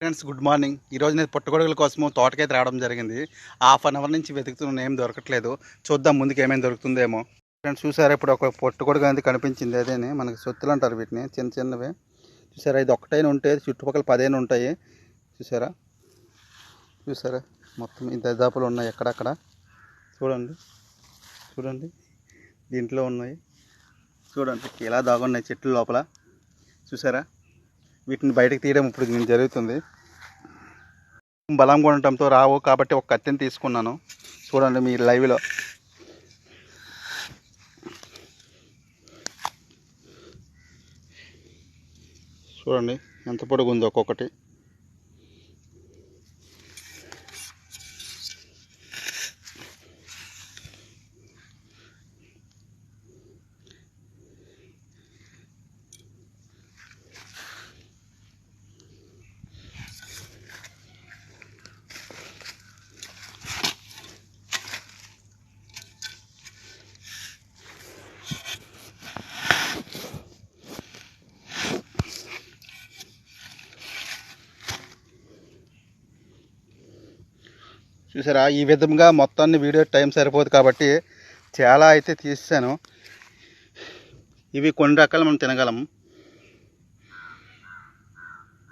Friends good morning. ఈరోజు నేను పుట్టగొడుగుల కోసము తోటకైతే రావడం జరిగింది. హాఫ్ అన్ అవర్ నుంచి వెతుకుతున్నాను, ఏం దొరకట్లేదు. చూద్దాం ముందుకు ఏమైనా దొరుకుతుందేమో. ఫ్రెండ్స్ చూసారా, ఇప్పుడు ఒక పుట్టగొడుగు అనేది కనిపించింది. అదేనే మనకి సొత్తులు అంటారు వీటిని, చిన్న చిన్నవి. చూసారా, ఇది ఒకటైనా ఉంటే చుట్టుపక్కల 10 ఉంటాయి. చూసారా చూసారా మొత్తం ఈ దరిదాపులు ఉన్నాయి ఎక్కడక్కడ. చూడండి చూడండి దీంట్లో ఉన్నాయి. చూడండి ఎలా దాగున్నాయి చెట్ల లోపల. చూసారా, వీటిని బయటకు తీయడం ఇప్పుడు నేను జరుగుతుంది. బలంగా ఉండటంతో రావు కాబట్టి ఒక కత్తిని తీసుకున్నాను. చూడండి మీ లైవ్లో. చూడండి ఎంత పొడుగు ఉందో ఒక్కొక్కటి. చూసారా, ఈ విధంగా మొత్తాన్ని వీడియో టైం సరిపోదు కాబట్టి చాలా అయితే తీసాను. ఇవి కొన్ని రకాలు మనం తినగలం.